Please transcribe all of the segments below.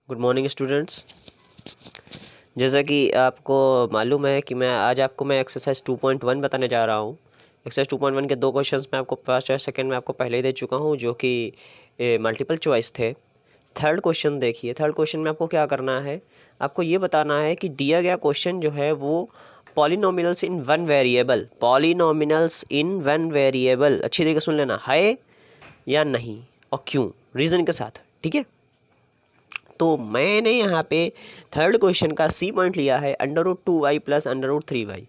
Good morning students. जैसा कि आपको मालूम है कि मैं एक्सरसाइज 2.1 बताने जा रहा हूँ। एक्सरसाइज 2.1 के दो क्वेश्चंस मैं आपको फर्स्ट और सेकंड में आपको पहले ही दे चुका हूँ, जो कि मल्टीपल चॉइस थे। थर्ड क्वेश्चन देखिए। थर्ड क्वेश्चन में आपको क्या करना है, आपको ये बताना है कि दिया गया क्वेश्चन जो है वो polynomials in one variable, polynomials in one variable, अच्छी तरीके सुन लेना, है या नहीं और क्यों, रीज़न के साथ। ठीक है, तो मैंने यहाँ पे थर्ड क्वेश्चन का सी पॉइंट लिया है √2y प्लस √3y।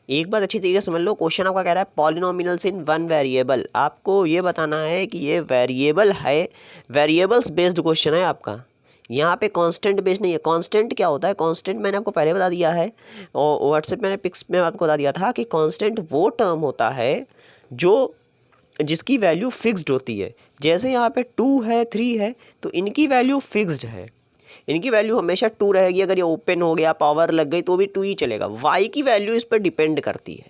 एक बात अच्छी तरीके से समझ लो, क्वेश्चन आपका कह रहा है पॉलिनोमिनल्स इन वन वेरिएबल। आपको ये बताना है कि ये वेरिएबल है, वेरिएबल्स बेस्ड क्वेश्चन है आपका। यहाँ पे कांस्टेंट बेस्ड नहीं है। कांस्टेंट क्या होता है? कांस्टेंट मैंने आपको पहले बता दिया है और व्हाट्सएप मैंने पिक्स में आपको बता दिया था कि कांस्टेंट वो टर्म होता है जो जिसकी वैल्यू फिक्स्ड होती है। जैसे यहाँ पे 2 है 3 है तो इनकी वैल्यू फिक्स्ड है, इनकी वैल्यू हमेशा 2 रहेगी। अगर ये ओपन हो गया, पावर लग गई तो भी 2 ही चलेगा। वाई की वैल्यू इस पर डिपेंड करती है।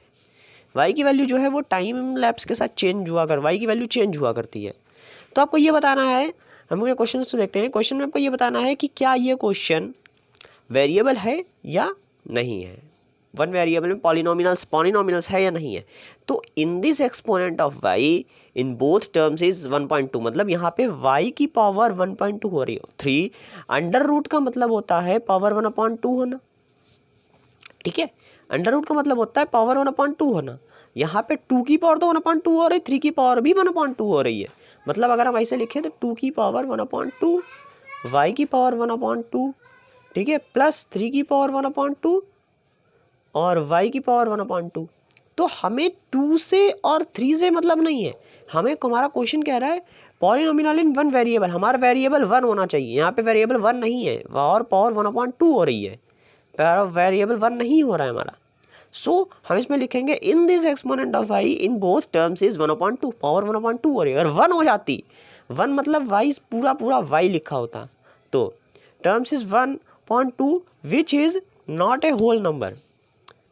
वाई की वैल्यू जो है वो टाइम लैप्स के साथ चेंज हुआ कर, वाई की वैल्यू चेंज हुआ करती है। तो आपको ये बताना है, हम लोग क्वेश्चन तो देखते हैं। क्वेश्चन में आपको ये बताना है कि क्या ये क्वेश्चन वेरिएबल है या नहीं है, वन वेरिएबल में पॉलिनोमिनल्स है या नहीं है। तो in this exponent of y in both terms is 1.2, मतलब यहाँ पे y की पावर 1.2 हो रही है। 3 अंडर रूट का मतलब होता है पावर 1/2 होना। ठीक है, अंडर रूट का मतलब होता है पावर 1/2 होना। यहाँ पे 2 की पावर तो 1/2 हो रही है, 3 की पावर भी 1/2 हो रही है। मतलब अगर हम ऐसे लिखें तो 2 की पावर 1/2, y की पावर 1/2, ठीक है, प्लस 3 की पावर 1/2 और y की पावर 1/2। तो हमें 2 से और 3 से मतलब नहीं है। हमें हमारा क्वेश्चन कह रहा है पॉलिनोमिनल इन वन वेरिएबल, हमारा वेरिएबल 1 होना चाहिए। यहाँ पे वेरिएबल 1 नहीं है और पावर 1/2 हो रही है, वेरिएबल 1 नहीं हो रहा है हमारा। सो हम इसमें लिखेंगे in this exponent of y in both terms is 1/2, power 1/2 हो रही है। अगर 1 हो जाती, 1 मतलब y पूरा पूरा y लिखा होता, तो terms is 1/2 which is not a whole number,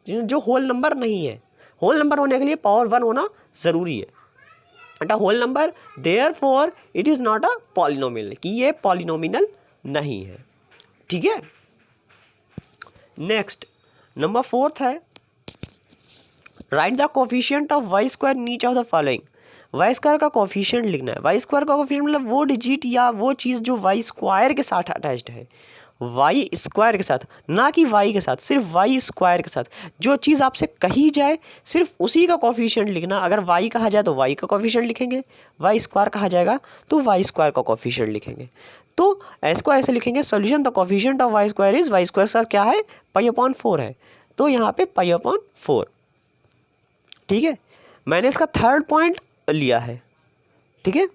जो होल नंबर नहीं है। होल नंबर होने के लिए पावर 1 होना ज़रूरी है। A whole number, therefore it is not a polynomial, कि ये पॉलिनोमिनल नहीं है। ठीक है, नेक्स्ट नंबर 4 है, right the coefficient of y square in each of the following. Y square का कोफिशिएंट लिखना है। वाई स्क्वायर का कोफिशिएंट मतलब वो डिजिट या वो चीज़ जो वाई स्क्वायर के साथ अटैच्ड है, वाई स्क्वायर के साथ, ना कि वाई के साथ, सिर्फ वाई स्क्वायर के साथ। जो चीज़ आपसे कही जाए सिर्फ उसी का कोफिशिएंट लिखना। अगर वाई कहा जाए तो वाई का कोफिशिएंट लिखेंगे, वाई स्क्वायर कहा जाएगा तो वाई स्क्वायर का कोफिशिएंट लिखेंगे। तो इसको ऐसे लिखेंगे, solution the coefficient of y square is, y square के साथ क्या है, π/4 है, तो यहाँ पे π/4। ठीक है, मैंने इसका थर्ड पॉइंट लिया है। ठीक है,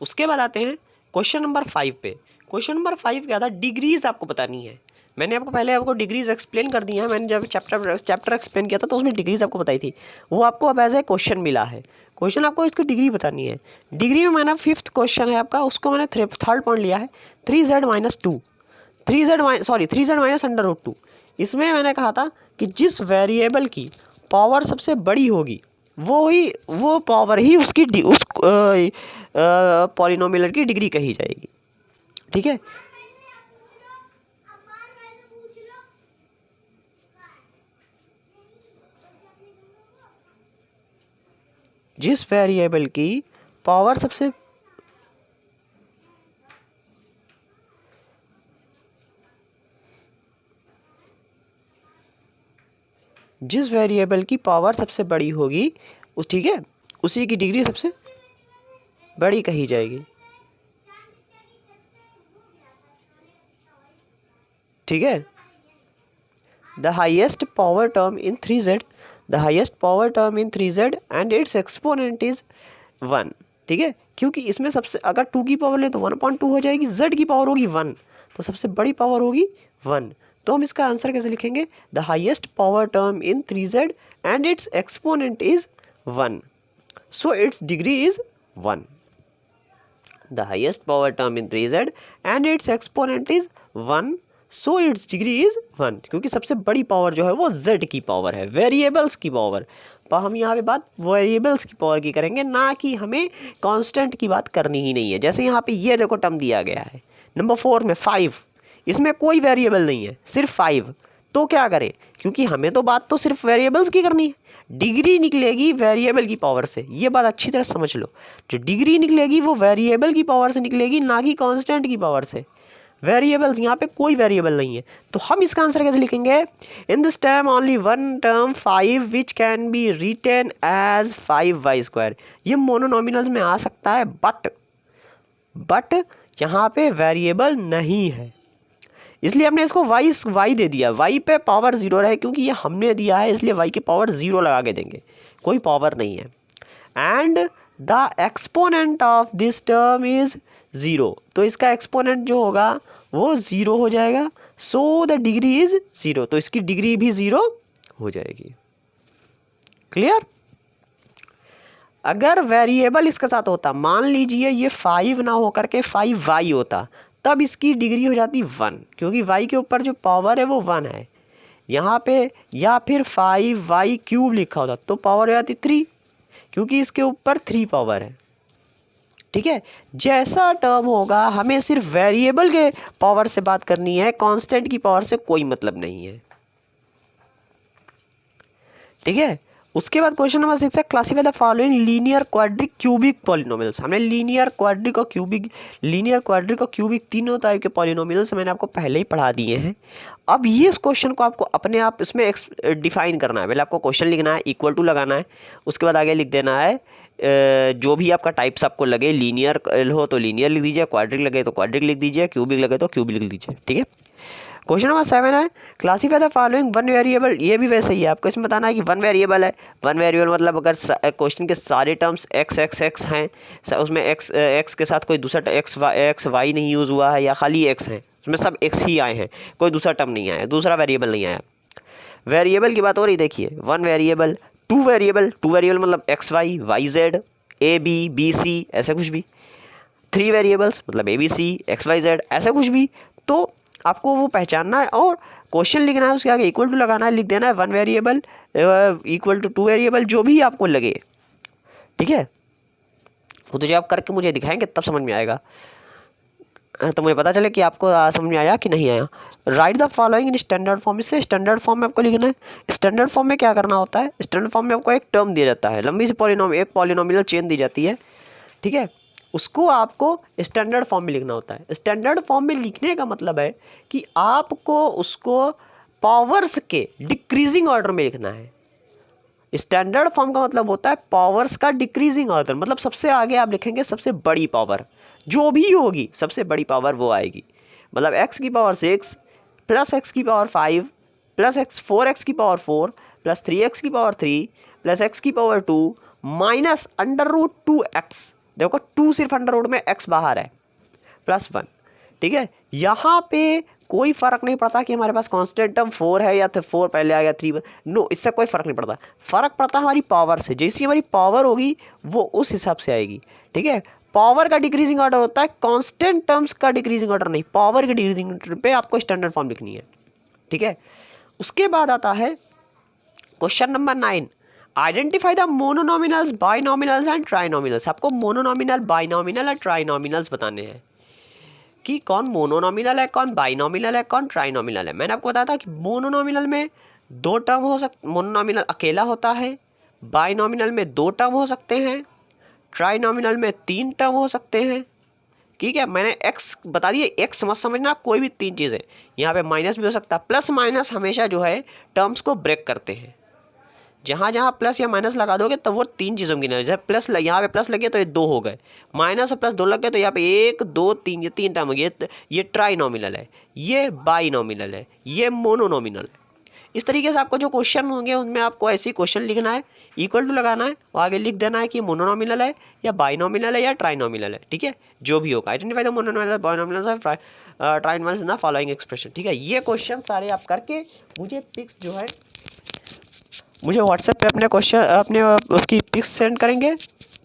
उसके बाद आते हैं क्वेश्चन नंबर 5 पे। क्वेश्चन नंबर 5 क्या था, डिग्रीज आपको बतानी है। मैंने आपको पहले डिग्रीज एक्सप्लेन कर दी है। मैंने जब चैप्टर एक्सप्लेन किया था तो उसमें डिग्रीज आपको बताई थी, वो आपको अब एज ए क्वेश्चन मिला है। क्वेश्चन आपको इसकी डिग्री बतानी है। डिग्री में मैंने 5th क्वेश्चन है आपका, उसको मैंने थर्ड पॉइंट लिया है, 3z-2, 3z -√2। इसमें मैंने कहा था कि जिस वेरिएबल की पावर सबसे बड़ी होगी वो पावर ही उसकी उस पॉलिनोमियल की डिग्री कही जाएगी। ठीक है, जिस वेरिएबल की पावर सबसे बड़ी होगी ठीक है, उसी की डिग्री सबसे बड़ी कही जाएगी। ठीक है, the highest power term in 3z, the highest power term in 3z and it's exponent is 1। ठीक है, क्योंकि इसमें सबसे, अगर 2 की पावर ले तो 1/2 हो जाएगी, z की पावर होगी 1, तो सबसे बड़ी पावर होगी 1। तो हम इसका आंसर कैसे लिखेंगे, the highest power term in 3z and it's exponent is 1, so it's degree is 1। The highest power term in 3z and it's exponent is 1, so it's degree is 1, क्योंकि सबसे बड़ी पावर जो है वो z की power है, variables की power. पर हम यहाँ पे बात वेरिएबल्स की पावर की करेंगे, ना कि हमें कांस्टेंट की बात करनी ही नहीं है। जैसे यहाँ पे ये देखो टर्म दिया गया है नंबर 4 में 5, इसमें कोई वेरिएबल नहीं है, सिर्फ 5। तो क्या करें, क्योंकि हमें तो बात तो सिर्फ वेरिएबल्स की करनी है, डिग्री निकलेगी वेरिएबल की पावर से। ये बात अच्छी तरह समझ लो, जो डिग्री निकलेगी वो वेरिएबल की पावर से निकलेगी, ना कि कांस्टेंट की पावर से। वेरिएबल्स यहाँ पे कोई वेरिएबल नहीं है। तो हम इसका आंसर कैसे लिखेंगे, in this term only one term 5 which can be written as 5y²। ये मोनोनॉमिनल्स में आ सकता है, बट यहाँ पे वेरिएबल नहीं है, इसलिए हमने इसको y दे दिया। y पे पावर 0 रहे, क्योंकि ये हमने दिया है, इसलिए y की पावर 0 लगा के देंगे, कोई पावर नहीं है। And the exponent of this term is 0, तो इसका एक्सपोनेंट जो होगा वो 0 हो जाएगा। सो द डिग्री इज 0, तो इसकी डिग्री भी 0 हो जाएगी। क्लियर। अगर वेरिएबल इसके साथ होता, मान लीजिए ये 5 ना होकर के 5y होता, तब इसकी डिग्री हो जाती 1, क्योंकि y के ऊपर जो पावर है वो 1 है यहाँ पे। या फिर 5y³ लिखा होता तो पावर हो जाती 3, क्योंकि इसके ऊपर 3 पावर है। ठीक है, जैसा टर्म होगा, हमें सिर्फ वेरिएबल के पावर से बात करनी है, कांस्टेंट की पावर से कोई मतलब नहीं है। ठीक है, उसके बाद क्वेश्चन नंबर 6 है, classify the following linear quadric cubic polynomials. हमने लीनियर क्वाड्रिक और क्यूबिक तीनों टाइप के पॉलिनोमियल्स मैंने आपको पहले ही पढ़ा दिए हैं। अब ये इस क्वेश्चन को आपको अपने आप इसमें डिफाइन करना है। पहले आपको क्वेश्चन लिखना है, इक्वल टू लगाना है, उसके बाद आगे लिख देना है जो भी आपका टाइप्स आपको लगे, लीनियर हो तो लीनियर लिख दीजिए, क्वाड्रिक लगे तो क्वाड्रिक लिख दीजिए, क्यूबिक लगे तो क्यूबिक लिख दीजिए। ठीक है, क्वेश्चन नंबर 7 है, classify the following one variable. ये भी वैसे ही है, आपको इसमें बताना है कि वन वेरिएबल है। वन वेरिएबल मतलब अगर क्वेश्चन के सारे टर्म्स x हैं, उसमें x के साथ कोई दूसरा x y नहीं यूज़ हुआ है, या खाली x है, उसमें सब x ही आए हैं, कोई दूसरा टर्म नहीं आया, दूसरा वेरिएबल नहीं आया। वेरिएबल की बात हो रही, देखिए वन वेरिएबल, टू वेरिएबल मतलब x y, y z, a b, b c, ऐसा कुछ भी। थ्री वेरिएबल्स मतलब a b c, x y z, ऐसा कुछ भी। तो आपको वो पहचानना है और क्वेश्चन लिखना है, उसके आगे इक्वल टू लगाना है, लिख देना है one variable equal two variable, जो भी आपको लगे। ठीक है, वो तो जब आप करके मुझे दिखाएंगे तब समझ में आएगा, तो मुझे पता चले कि आपको समझ में आया कि नहीं आया। Right the following in standard form. इससे स्टैंडर्ड फॉर्म में आपको लिखना है। स्टैंडर्ड फॉर्म में क्या करना होता है, स्टैंडर्ड फॉर्म में आपको एक टर्म दिया जाता है, लंबी सी एक पॉलिनोमियल चेन दी जाती है। ठीक है, उसको आपको स्टैंडर्ड फॉर्म में लिखना होता है। स्टैंडर्ड फॉर्म में लिखने का मतलब है कि आपको उसको पावर्स के डिक्रीजिंग ऑर्डर में लिखना है। स्टैंडर्ड फॉर्म का मतलब होता है पावर्स का डिक्रीजिंग ऑर्डर, मतलब सबसे आगे आप लिखेंगे सबसे बड़ी पावर जो भी होगी, सबसे बड़ी पावर वो आएगी। मतलब x की पावर 6 प्लस x की पावर 5 प्लस 4x की पावर 4 प्लस 3x की पावर 3 प्लस x की पावर 2 माइनस √2x। देखो 2 सिर्फ अंडर रूट में, x बाहर है, प्लस 1। ठीक है, यहाँ पे कोई फ़र्क नहीं पड़ता कि हमारे पास कांस्टेंट टर्म 4 है या 4 पहले आ गया 3, नो, इससे कोई फ़र्क नहीं पड़ता। फ़र्क पड़ता है हमारी पावर से, जैसी हमारी पावर होगी वो उस हिसाब से आएगी। ठीक है, पावर का डिक्रीजिंग ऑर्डर होता है, कांस्टेंट टर्म्स का डिक्रीजिंग ऑर्डर नहीं। पावर के डिक्रीजिंग ऑर्डर पे आपको स्टैंडर्ड फॉर्म लिखनी है। ठीक है, उसके बाद आता है question number 9, identify the monomials, binomials and trinomials. आपको मोनोनॉमिनल, बाइनॉमिनल और ट्राइनॉमिनल्स बताने हैं कि कौन मोनोनॉमिनल है, कौन बाइनॉमिनल है, कौन ट्राइनॉमिनल है। मैंने आपको बताया था कि मोनोनॉमिनल में 2 टर्म हो सकते, मोनोनॉमिनल अकेला होता है, बाइनॉमिनल में 2 टर्म हो सकते हैं, ट्राइनॉमिनल में 3 टर्म हो सकते हैं। ठीक है, मैंने x बता दिए, x मत समझना, कोई भी 3 चीज़ें। यहाँ पे माइनस भी हो सकता है, प्लस माइनस हमेशा जो है टर्म्स को ब्रेक करते हैं। जहाँ जहाँ प्लस या माइनस लगा दोगे तब वो 3 चीज़ों की नहीं, जब प्लस यहाँ पे प्लस लगे तो ये 2 हो गए, माइनस और प्लस 2 लग गए तो यहाँ पे 1 2 3, ये 3 टर्म हो गए। ये ट्राइनॉमिनल है, ये बाइनॉमिनल है, ये मोनोनॉमिनल है। इस तरीके से आपको जो क्वेश्चन होंगे उनमें आपको ऐसे ही क्वेश्चन लिखना है, इक्वल टू लगाना है और आगे लिख देना है कि मोनोनॉमिनल है या बाइनॉमिनल है या ट्राइनॉमिनल है। ठीक है, जो भी होगा, आइडेंटिफाई द मोनोनॉमिनल, बाइनॉमिनल, ट्राइनॉमिनल ना फॉलोइंग एक्सप्रेशन। ठीक है, ये क्वेश्चन सारे आप करके मुझे पिक्स जो है, मुझे व्हाट्सएप पे अपने क्वेश्चन, अपने उसकी पिक्स सेंड करेंगे।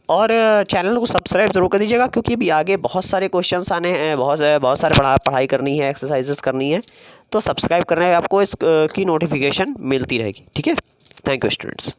और चैनल को सब्सक्राइब जरूर कर दीजिएगा, क्योंकि अभी आगे बहुत सारे क्वेश्चंस आने हैं, बहुत सारे पढ़ाई करनी है, एक्सरसाइजेस करनी है, तो सब्सक्राइब करने आपको इसकी नोटिफिकेशन मिलती रहेगी। ठीक है, थैंक यू स्टूडेंट्स।